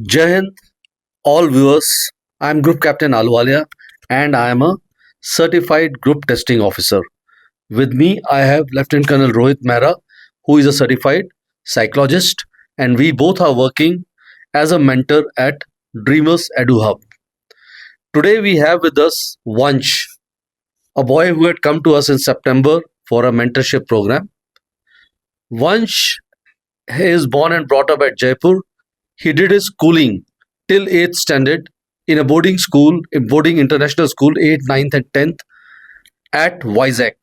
Jai Hind, all viewers. I am Group Captain Aluwalia and I am a certified group testing officer. With me, I have Lieutenant Colonel Rohit Mehra, who is a certified psychologist, and we both are working as a mentor at Dreamers Edu Hub. Today, we have with us Vansh, a boy who had come to us in September for a mentorship program. Vansh is born and brought up at Jaipur. He did his schooling till 8th standard in a boarding school, a boarding international school, 8th, 9th, and 10th at Vizag.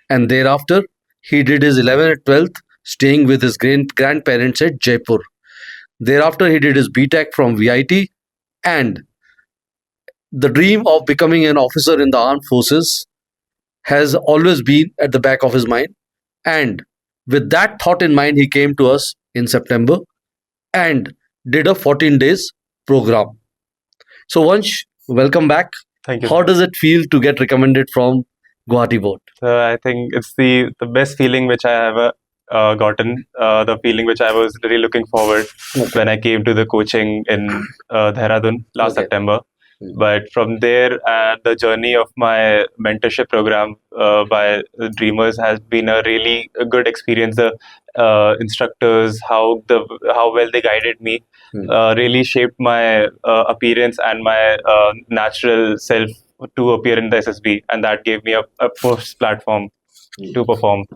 And thereafter, he did his 11th and 12th staying with his grandparents at Jaipur. Thereafter, he did his BTech from VIT, and the dream of becoming an officer in the armed forces has always been at the back of his mind. And with that thought in mind, he came to us in September and did a 14 days program. So Vansh, welcome back. Thank you. How does it feel to get recommended from Guwahati board? I think it's the best feeling which I ever gotten. The feeling which I was really looking forward when I came to the coaching in Dehradun last September. But from there, the journey of my mentorship program by the Dreamers has been a really good experience. The instructors, how well they guided me, really shaped my appearance and my natural self to appear in the SSB, and that gave me a first platform to perform.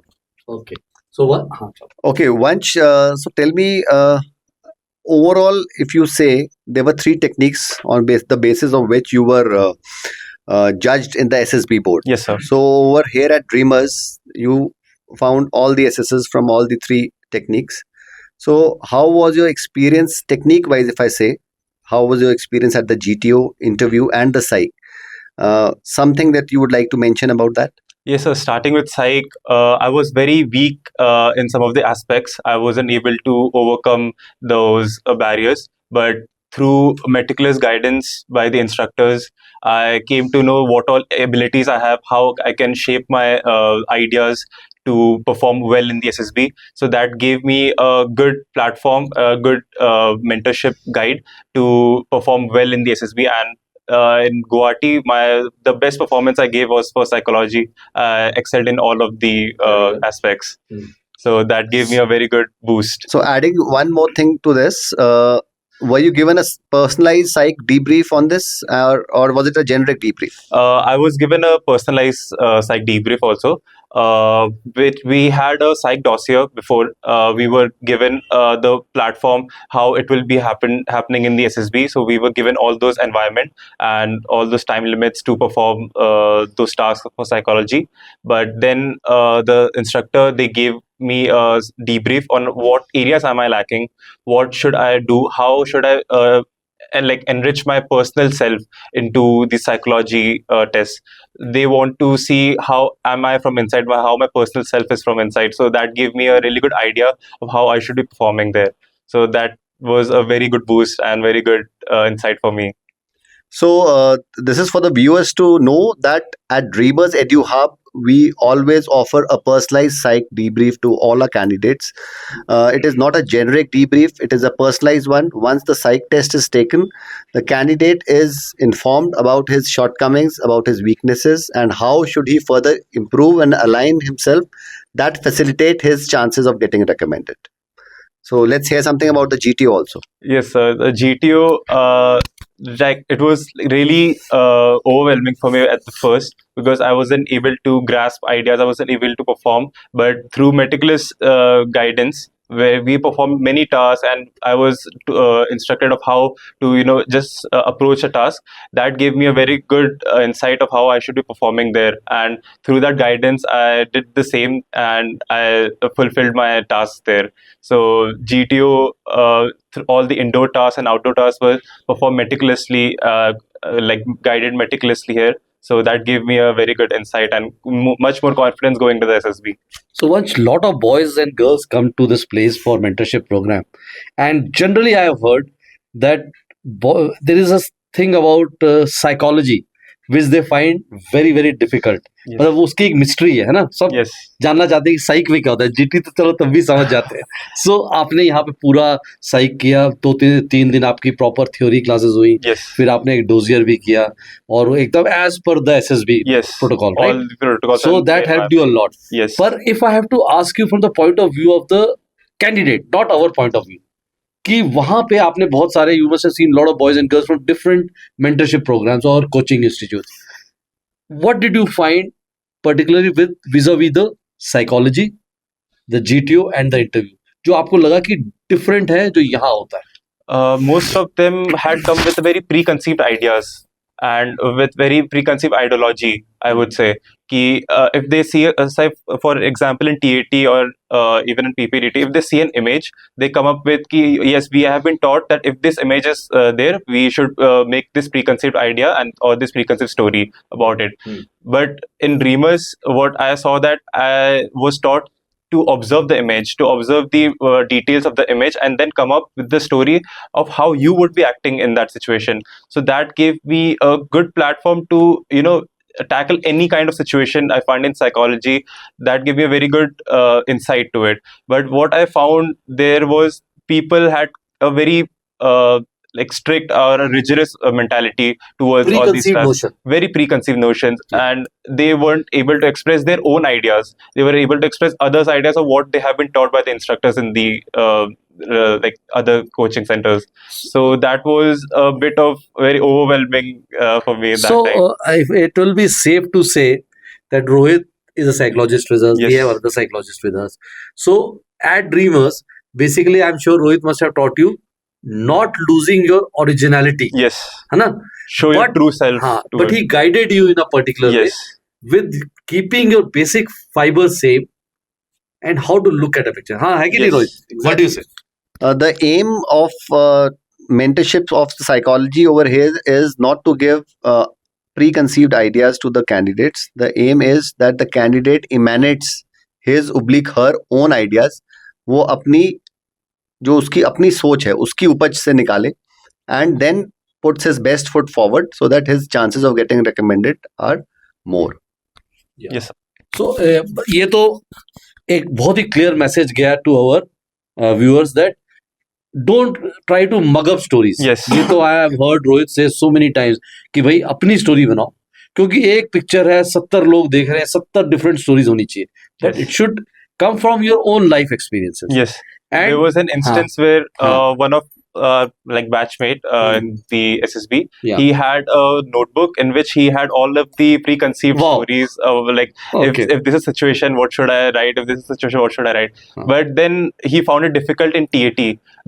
Okay. So what? Okay, Vansh, so tell me, overall, if you say there were three techniques on the basis of which you were judged in the SSB board. Yes, sir. So over here at Dreamers, you found all the SSs from all the three techniques. So how was your experience technique-wise, if I say? How was your experience at the GTO interview and the Psych? Something that you would like to mention about that? Yes, sir. Starting with Psych, I was very weak in some of the aspects. I wasn't able to overcome those barriers. But through meticulous guidance by the instructors, I came to know what all abilities I have, how I can shape my ideas to perform well in the SSB. So that gave me a good platform, a good mentorship guide to perform well in the SSB. And in Guwahati, the best performance I gave was for psychology. I excelled in all of the aspects. So that gave me a very good boost. So adding one more thing to this, were you given a personalized psych debrief on this, or was it a generic debrief? I was given a personalized psych debrief also. Which we had a psych dossier before. We were given the platform, how it will be happening in the SSB. So we were given all those environment and all those time limits to perform those tasks for psychology. But then the instructor, they gave me a debrief on what areas am I lacking, what should I do, how should I enrich my personal self into the psychology test. They want to see how am I from inside, how my personal self is from inside. So that gave me a really good idea of how I should be performing there. So that was a very good boost and very good insight for me. So this is for the viewers to know that at Dreamers Edu Hub, we always offer a personalized psych debrief to all our candidates. It is not a generic debrief, it is a personalized one. Once the psych test is taken, the candidate is informed about his shortcomings, about his weaknesses, and how should he further improve and align himself that facilitate his chances of getting recommended. So let's hear something about the GTO also. Yes, sir. The GTO, it was really overwhelming for me at the first, because I wasn't able to grasp ideas, I wasn't able to perform. But through meticulous guidance, where we performed many tasks, and I was instructed of how to just approach a task, that gave me a very good insight of how I should be performing there. And through that guidance, I did the same and I fulfilled my tasks there. So GTO, all the indoor tasks and outdoor tasks were performed meticulously, guided meticulously here. So that gave me a very good insight and much more confidence going to the SSB. So once lot of boys and girls come to this place for mentorship program, and generally I have heard that there is a thing about psychology which they find very very difficult. Yes. मतलब वो उसकी एक mystery है ना, सब Yes. जानना चाहते हैं कि साइक में क्या होता है. जीटी तो चलो तब भी समझ जाते हैं. सो आपने यहाँ पे पूरा साइक किया, तो 3 दिन आपकी प्रॉपर थ्योरी क्लासेस हुई, Yes. फिर आपने एक डोजियर भी किया और एकदम एज पर the SSB Yes. protocol, All right? the protocols. So and that the helped you a lot. Yes. But if I have to ask you from the point of view of the candidate, not our point of view, कि वहां पे आपने बहुत सारे, you must have seen lot of boys and girls from different mentorship programs or coaching institutes. What did you find particularly with vis-a-vis the psychology, the GTO and the interview, जो आपको लगा कि different है जो यहाँ होता है? Most of them had come with very preconceived ideas and with very preconceived ideology, I would say. Ki, if they see, say, for example, in TAT or even in PPDT, if they see an image, they come up with, ki, yes, we have been taught that if this image is there, we should make this preconceived idea and or this preconceived story about it. But in Dreamers, what I saw that I was taught to observe the image, to observe the details of the image, and then come up with the story of how you would be acting in that situation. So that gave me a good platform to, tackle any kind of situation I find in psychology. That gave me a very good insight to it. But what I found there was people had a very like strict or a rigorous mentality towards all these Preconceived stuff. notion. Very preconceived notions, Yeah. and they weren't able to express their own ideas. They were able to express others' ideas of what they have been taught by the instructors in the like other coaching centers. So that was a bit of very overwhelming for me at So that time. it will be safe to say that Rohit is a psychologist with us. We Yes. have another psychologist with us. So at Dreamers, basically, I'm sure Rohit must have taught you not losing your originality. Yes. है ना? Show your But- true self. हाँ, to but it. he guided you in a particular Yes. way with keeping your basic fibers same and how to look at a picture. हाँ, है कि नहीं Yes. Rohit? What do you say? The aim of mentorship of psychology over here is not to give preconceived ideas to the candidates. The aim is that the candidate emanates his oblique her own ideas. वो अपनी जो उसकी अपनी सोच है उसकी उपज से निकाले and then puts his best foot forward so that his chances of getting recommended are more. Yes. So ये तो एक बहुत ही clear message गया to our viewers that don't try to mug up stories. Yes. ये तो I have heard Rohit say so many times कि भाई अपनी story बनाओ, क्योंकि एक पिक्चर है 70 लोग देख रहे हैं, 70 different stories होनी चाहिए, but Yes. it should come from your own life experiences. Yes. And There was an instance where Haan. one of like batchmate in the SSB, Yeah. he had a notebook in which he had all of the preconceived Wow. stories of like Okay. if this is a situation, what should I write? If this is a situation, what should I write? Haan. But then he found it difficult in TAT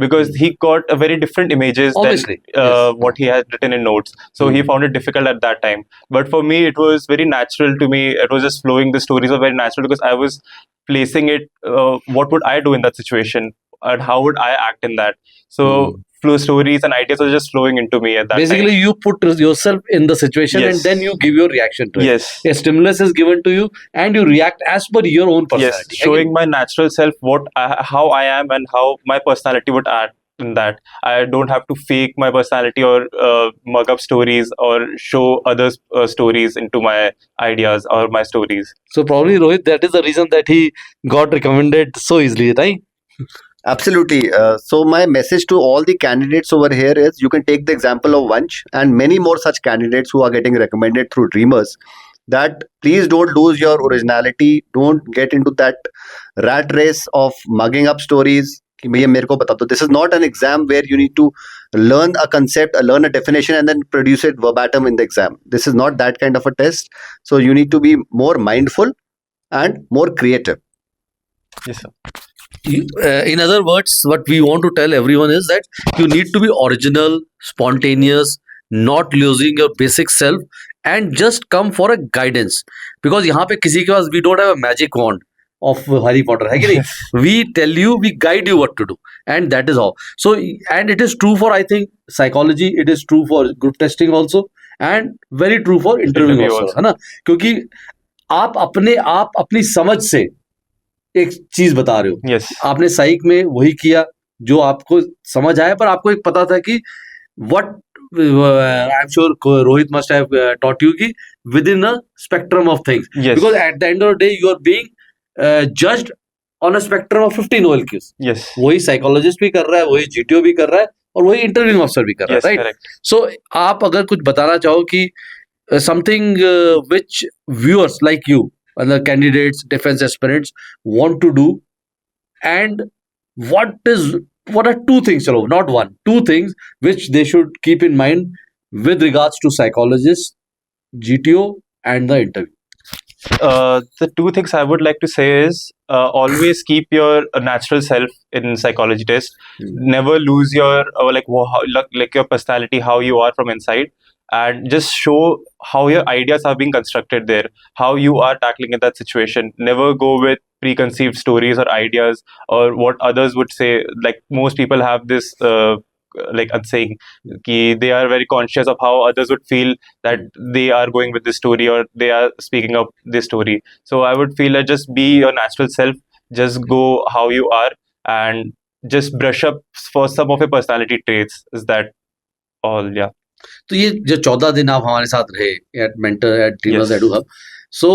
because he got a very different images Obviously, than yes. what he had written in notes. So he found it difficult at that time. But for me, it was very natural to me. It was just flowing. The stories were very natural because I was placing it. What would I do in that situation? And how would I act in that? So flow stories and ideas are just flowing into me at that basically time. you put yourself in the situation and Yes. then you give your reaction to it. Yes. A stimulus is given to you and you react as per your own Yes, personality. showing my natural self, how I am and how my personality would act in that. I don't have to fake my personality or mug up stories or show others' stories into my ideas or my stories. So probably Rohit, that is the reason that he got recommended so easily, right? Absolutely. So my message to all the candidates over here is you can take the example of Vanch and many more such candidates who are getting recommended through Dreamers, that please don't lose your originality. Don't get into that rat race of mugging up stories. कि भैया मेरे को बता दो. This is not an exam where you need to learn a concept, learn a definition and then produce it verbatim in the exam. This is not that kind of a test. So you need to be more mindful and more creative. Yes, sir. In other words, what we want to tell everyone is that you need to be original, spontaneous, not losing your basic self and just come for a guidance. Because यहाँ पे किसी के पास we don't have a magic wand of Harry Potter, है कि नहीं? We tell you, we guide you what to do, and that is all. So, and it is true for, I think, psychology. It is true for group testing also, and very true for interviewing Interview also, also. है ना? क्योंकि आप अपनी समझ से एक चीज बता रहे हो. Yes. आपने साइक में वही किया जो आपको समझ आया, पर आपको एक पता था कि what I'm sure Rohit must have taught you ki within a spectrum of things. Yes. Because at the end of the day, you are being judged on a spectrum of 15 OLQs. Yes. वही psychologist भी कर रहा है, वही GTO भी कर रहा है, और वही इंटरव्यूइंग ऑफिसर भी कर रहा है, Yes, राइट? correct. सो आप अगर कुछ बताना चाहो कि something which viewers like you, the candidates, defense aspirants want to do, and what are two things, chalo, not one, two things which they should keep in mind with regards to psychologists, GTO, and the interview. The two things I would like to say is always keep your natural self in psychology test. Never lose your like your personality, how you are from inside, and just show how your ideas are being constructed there, how you are tackling in that situation. Never go with preconceived stories or ideas or what others would say. Like most people have this like saying ki they are very conscious of how others would feel that they are going with this story or they are speaking up this story. So I would feel that just be your natural self, just go how you are, and just brush up for some of your personality traits. Is that all? Yeah. तो ये जो 14 दिन आप हमारे साथ रहे at mentor at Dreamers Yes. Edu Hub, so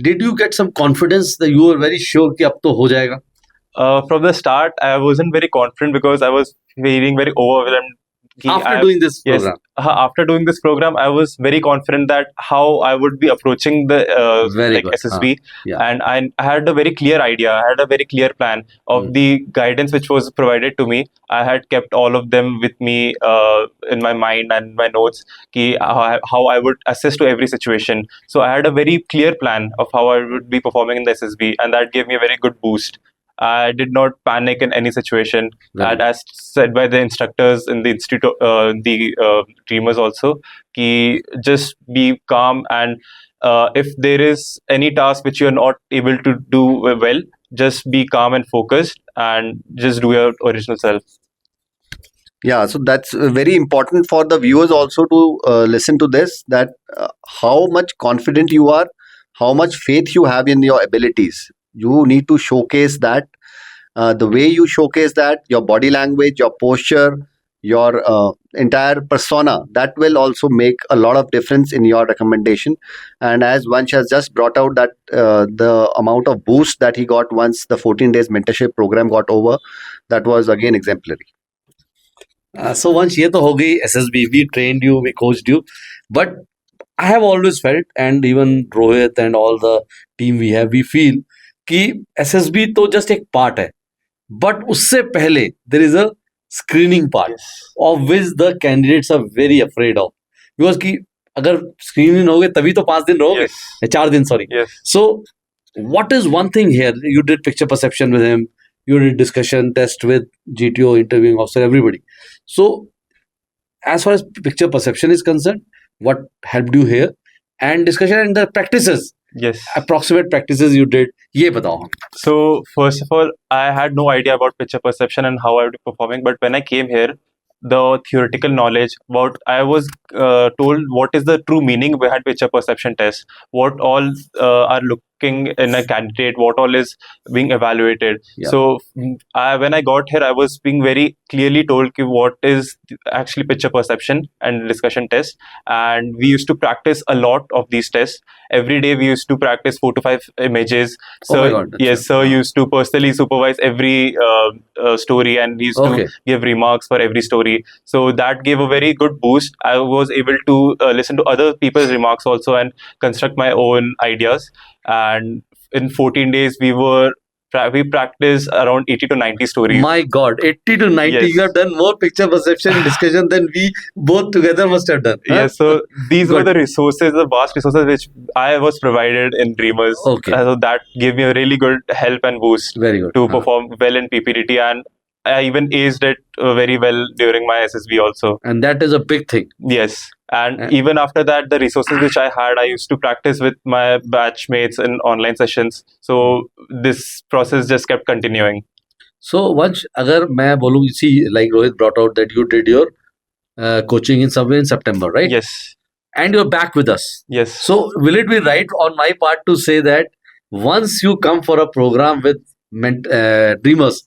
did you get some confidence that you are very sure कि अब तो हो जाएगा? From the start, I wasn't very confident because I was feeling very overwhelmed. After doing this Yes, program? after doing this program, I was very confident that how I would be approaching the Very like good. SSB, Yeah. and I had a very clear idea. I had a very clear plan of the guidance which was provided to me. I had kept all of them with me in my mind and my notes. Ki how I would assess to every situation. So I had a very clear plan of how I would be performing in the SSB, and that gave me a very good boost. I did not panic in any situation. Right. And as said by the instructors in the institute, the dreamers also, ki just be calm, and if there is any task which you are not able to do well, just be calm and focused, and just do your original self. Yeah, so that's very important for the viewers also to listen to this, that how much confident you are, how much faith you have in your abilities. You need to showcase that. The way you showcase that, your body language, your posture, your entire persona, that will also make a lot of difference in your recommendation. And as Vansh has just brought out that the amount of boost that he got once the 14 days mentorship program got over, that was again exemplary. So once ये तो हो गई SSB, we trained you, we coached you, but I have always felt, and even Rohit and all the team we have, we feel कि SSB तो just एक part है, but उससे पहले there is a screening part of which the candidates are very afraid of, because कि अगर screening हो गए तभी तो 5 दिन रहोगे, Yes. 4 दिन, sorry. Yes. So what is one thing here? You did picture perception with him, you did discussion test with GTO, interviewing officer, everybody. So as far as picture perception is concerned, what helped you here, and discussion and the practices, Yes. approximate practices you did, ये बताओ. So first of all, I had no idea about picture perception and how I would be performing. But when I came here, the theoretical knowledge, what I was told, what is the true meaning behind picture perception test, what all are looking in a candidate, what all is being evaluated. Yeah. So when I got here, I was being very clearly told ki what is actually picture perception and discussion test, and we used to practice a lot of these tests. Every day we used to practice 4 to 5 images. Oh So my God, that's yes, sir used to personally supervise every story, and he used Okay. to give remarks for every story. So that gave a very good boost. I was able to listen to other people's remarks also and construct my own ideas. And in 14 days, we practiced around 80 to 90 stories. My God, 80 to 90, Yes. you have done more picture perception and discussion than we both together must have done. Huh? Yes, so these were Good. the resources, the vast resources which I was provided in Dreamers. Okay. So that gave me a really good help and boost Very good. to Huh. perform well in PPDT, and I even aced it very well during my SSB also. And that is a big thing. Yes, and Yeah. even after that, the resources which I had, I used to practice with my batchmates in online sessions. So this process just kept continuing. So once अगर मैं बोलूँ, see, like Rohit brought out that you did your coaching in somewhere in September, right? Yes, And you're back with us. yes. So will it be right on my part to say that once you come for a program with Dreamers,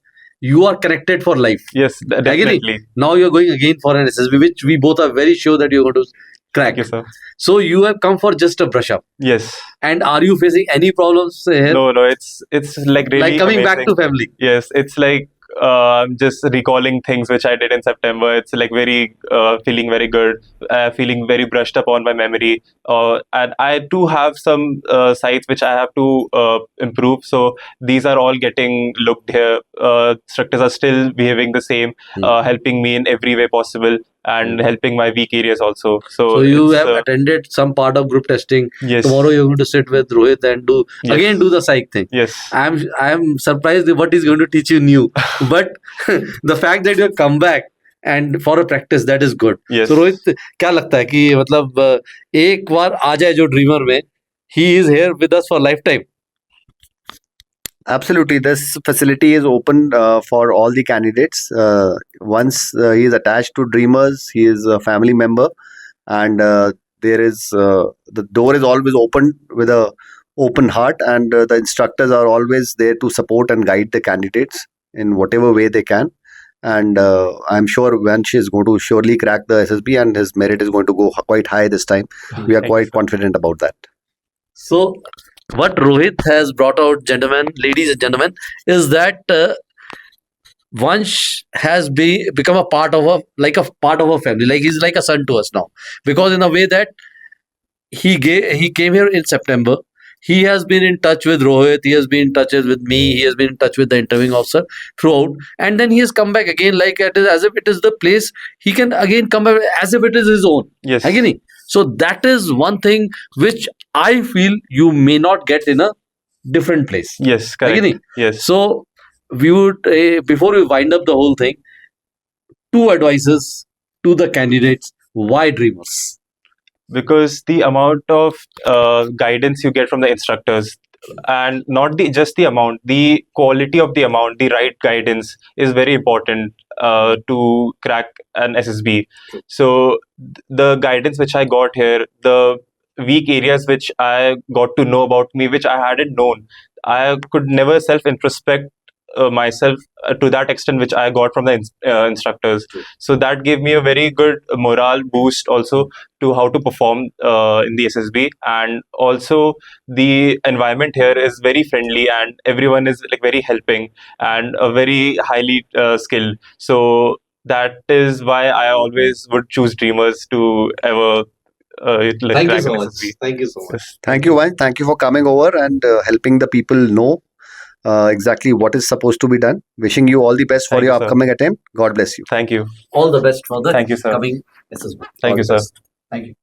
you are connected for life. Yes, definitely. Now you're going again for an SSB, which we both are very sure that you're going to crack. Thank you, sir. So you have come for just a brush up. Yes. And are you facing any problems here? No, it's like really like coming back amazing. to family. Yes, it's like just recalling things which I did in September. It's like very feeling very good, feeling very brushed up on my memory. And I do have some sites which I have to improve. So these are all getting looked here. Instructors are still behaving the same, helping me in every way possible, and helping my weak areas also. So you have attended some part of group testing. Yes. Tomorrow you're going to sit with Rohit and do again do the psych thing. Yes. I'm surprised at what he's going to teach you new. But the fact that you have come back and for a practice, that is good. Yes. So Rohit, क्या लगता है कि मतलब एक बार आ जाए जो dreamer में, he is here with us for lifetime. Absolutely, this facility is open for all the candidates. Once he is attached to Dreamers, he is a family member, and there is the door is always open with a open heart, and the instructors are always there to support and guide the candidates in whatever way they can. And I'm sure Vansh is going to surely crack the SSB, and his merit is going to go quite high this time. We are quite confident about that. So, what Rohit has brought out, gentlemen, ladies and gentlemen, is that Vansh has become a part of a part of a family. Like he's like a son to us now, because in a way that he came here in September. He has been in touch with Rohit. He has been in touch with me. He has been in touch with the interviewing officer throughout, and then he has come back again, like it is as if it is the place. He can again come back as if it is his own. Yes. Again. So that is one thing which I feel you may not get in a different place. Yes, correct. Again. Yes. So we would before we wind up the whole thing, 2 advices to the candidates. Why Dreamers? Because the amount of guidance you get from the instructors, and not just the amount, the quality of the amount, the right guidance is very important to crack an SSB. So the guidance which I got here, the weak areas which I got to know about me, which I hadn't known, I could never self-introspect myself to that extent which I got from the instructors. So that gave me a very good morale boost also to how to perform in the SSB. And also the environment here is very friendly, and everyone is like very helping and very highly skilled. So that is why I always would choose Dreamers to ever Thank you crack so an much. SSB. Thank you so much. Thank you, Vansh. Thank you for coming over and helping the people know exactly what is supposed to be done. Wishing you all the best for Thank your you, sir. upcoming attempt. God bless you. Thank you. All the best for the Thank you, sir. coming SSB. Thank All you, the sir. best. Thank you.